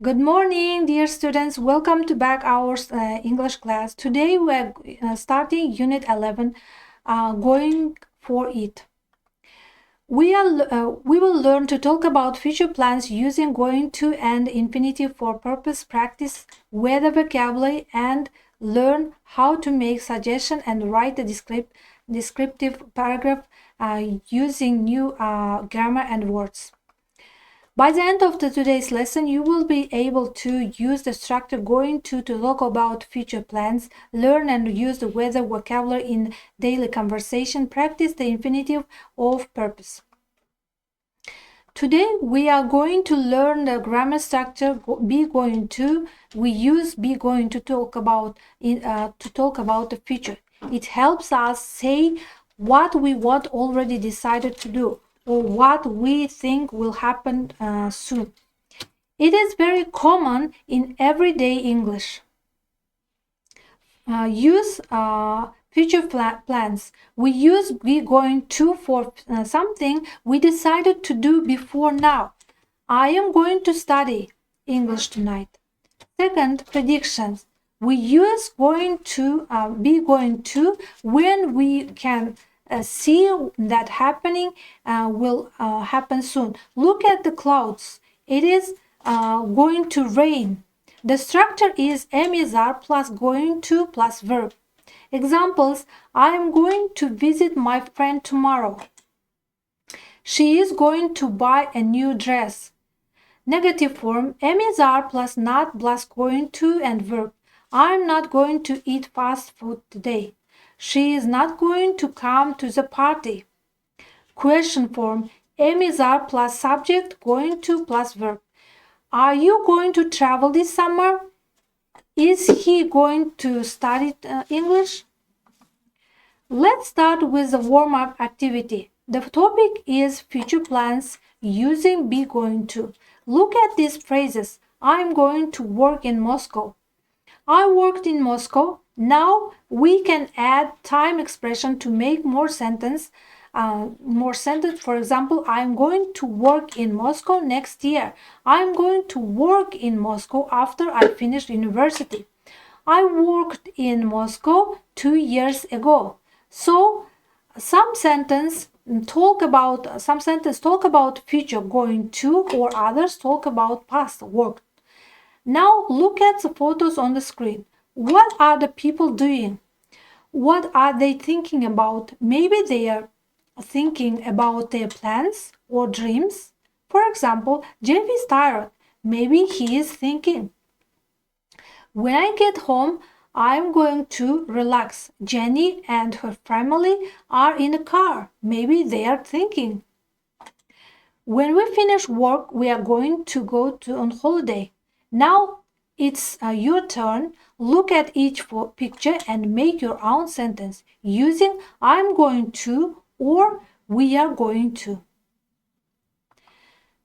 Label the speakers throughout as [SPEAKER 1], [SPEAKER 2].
[SPEAKER 1] Good morning, dear students. Welcome to back our English class. Today we are starting Unit 11, going for it. We will learn to talk about future plans using going to and infinitive for purpose, practice weather vocabulary, and learn how to make suggestion and write a descriptive paragraph using new grammar and words. By the end of today's lesson, you will be able to use the structure going to talk about future plans, learn and use the weather vocabulary in daily conversation, practice the infinitive of purpose. Today we are going to learn the grammar structure be going to. We use be going to talk about the future. It helps us say what we want already decided to do or what we think will happen soon. It is very common in everyday English. Use future plans. We use be going to for something we decided to do before now. I am going to study English tonight. Second, predictions. We use going to be going to when we can see that happening will happen soon. Look at the clouds. It is going to rain. The structure is am is are plus going to plus verb. Examples: I am going to visit my friend tomorrow. She is going to buy a new dress. Negative form am is are plus not plus going to and verb. I am not going to eat fast food today. She is not going to come to the party. Question form am is are plus subject going to plus verb. Are you going to travel this summer? Is he going to study English? Let's start with the warm-up activity. The topic is future plans using be going to. Look at these phrases. I'm going to work in Moscow. I worked in Moscow. Now we can add time expression to make more sentence. For example, I'm going to work in Moscow next year. I'm going to work in Moscow after I finish university. I worked in Moscow 2 years ago. So some sentence talk about future going to, or others talk about past work. Now look at the photos on the screen. What are the people doing? What are they thinking about? Maybe they are thinking about their plans or dreams. For example, Jeff is tired. Maybe he is thinking, when I get home, I'm going to relax. Jenny and her family are in a car. Maybe they are thinking, when we finish work, we are going to go on holiday. Now it's your turn. Look at each picture and make your own sentence using I'm going to or we are going to.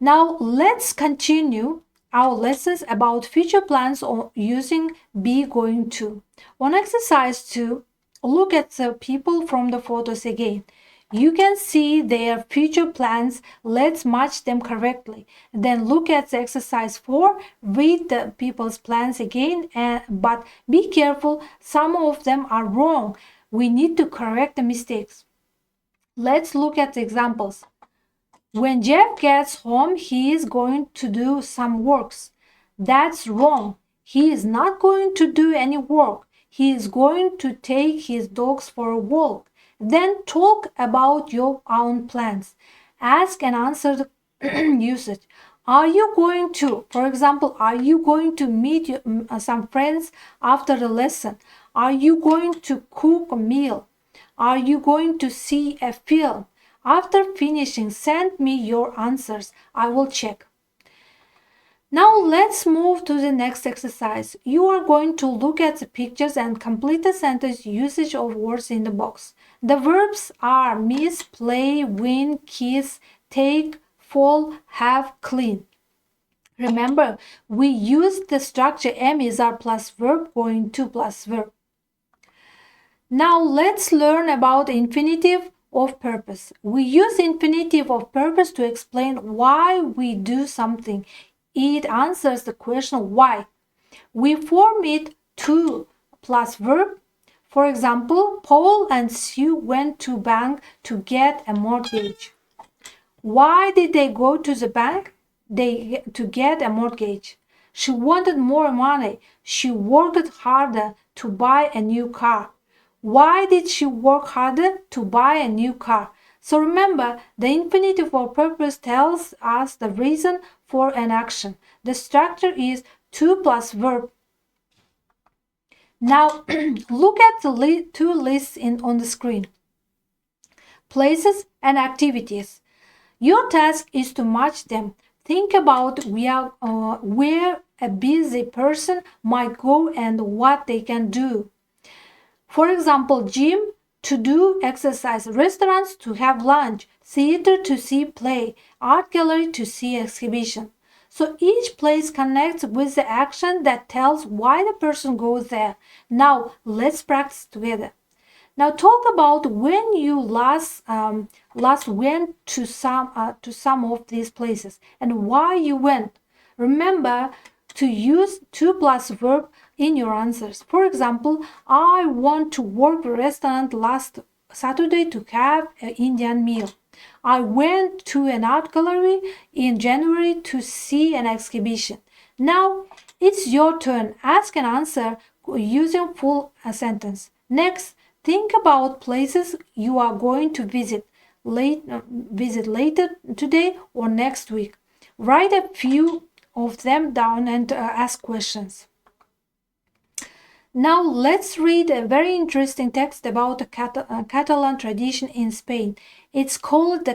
[SPEAKER 1] Now let's continue our lessons about future plans or using be going to. On exercise 2, look at the people from the photos again. You can see their future plans. Let's match them correctly. Then look at the exercise 4. Read the people's plans again, but be careful. Some of them are wrong. We need to correct the mistakes. Let's look at the examples. When Jeff gets home, he is going to do some works. That's wrong. He is not going to do any work. He is going to take his dogs for a walk. Then talk about your own plans. Ask and answer the usage. Are you going to, for example, are you going to meet some friends after the lesson? Are you going to cook a meal? Are you going to see a film? After finishing, send me your answers. I will check. Now let's move to the next exercise. You are going to look at the pictures and complete the sentence usage of words in the box. The verbs are miss, play, win, kiss, take, fall, have, clean. Remember, we used the structure am is our plus verb going to plus verb. Now let's learn about infinitive of purpose. We use infinitive of purpose to explain why we do something. it answers the question why. We form it to plus verb. For example, Paul and Sue went to bank to get a mortgage. Why did they go to the bank? To get a mortgage. She wanted more money. She worked harder to buy a new car. Why did she work harder to buy a new car? So remember, the infinitive for purpose tells us the reason for an action. The structure is to plus verb. Now look at the two lists on the screen. Places and activities. Your task is to match them. Think about where a busy person might go and what they can do. For example, gym to do exercise, restaurants to have lunch, theater to see play, art gallery to see exhibition. So each place connects with the action that tells why the person goes there. Now let's practice together. Now talk about when you last went to some of these places and why you went. Remember to use to plus verb in your answers. For example, I want to work a restaurant last Saturday to have an Indian meal. I went to an art gallery in January to see an exhibition. Now it's your turn. Ask and answer using full sentence. Next, think about places you are going to visit later today or next week. Write a few of them down and ask questions. Now let's read a very interesting text about the Catalan tradition in Spain. It's called the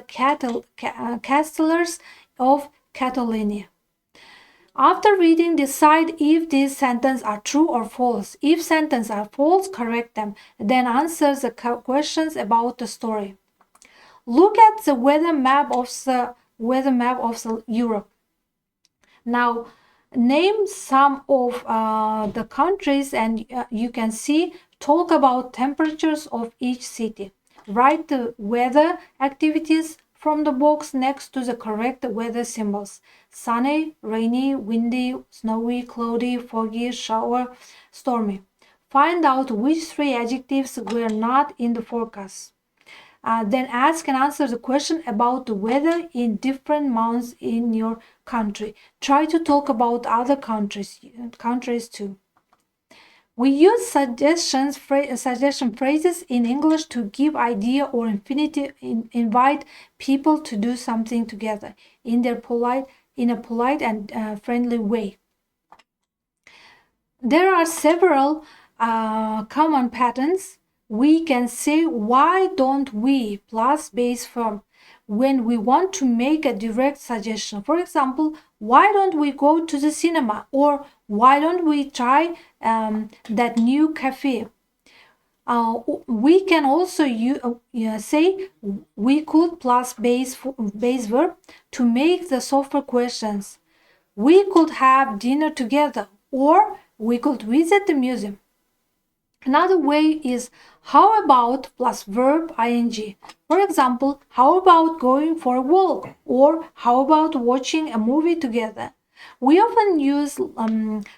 [SPEAKER 1] Castellers of Catalonia. After reading, decide if these sentences are true or false. If sentences are false, correct them. Then answer the questions about the story. Look at the weather map of Europe. Now, name some of the countries, and you can see. Talk about temperatures of each city. Write the weather activities from the box next to the correct weather symbols. Sunny, rainy, windy, snowy, cloudy, foggy, shower, stormy. Find out which three adjectives were not in the forecast. Then ask and answer the question about the weather in different months in your country. Try to talk about other countries too. We use suggestion phrases in English to give idea or invite people to do something together in a polite and friendly way. There are several common patterns. We can say why don't we plus base verb when we want to make a direct suggestion. For example, why don't we go to the cinema, or why don't we try that new cafe? We can also say we could plus base verb to make the softer questions. We could have dinner together, or we could visit the museum. Another way is how about plus verb ing. For example, how about going for a walk, or how about watching a movie together? We often use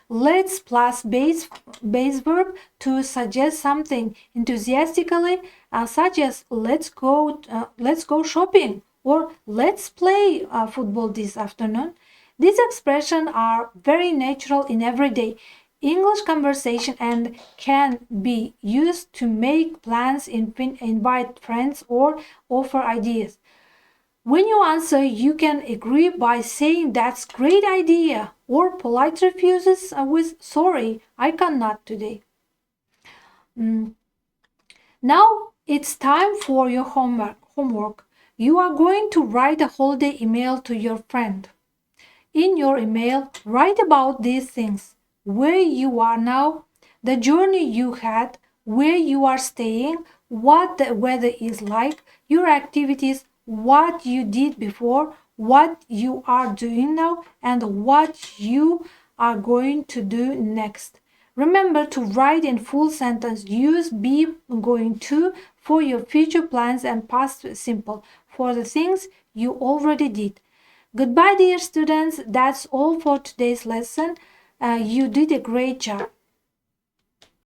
[SPEAKER 1] let's plus base verb to suggest something enthusiastically, such as let's go shopping, or let's play football this afternoon. These expressions are very natural in everyday English conversation and can be used to make plans, invite friends, or offer ideas. When you answer, you can agree by saying that's great idea, or polite refuses with sorry, I cannot today. Now it's time for your homework. You are going to write a holiday email to your friend. In your email, write about these things: where you are now, the journey you had, where you are staying, what the weather is like, your activities, what you did before, what you are doing now, and what you are going to do next. Remember to write in full sentence. Use be going to for your future plans and past simple for the things you already did. Goodbye, dear students. That's all for today's lesson. You did a great job.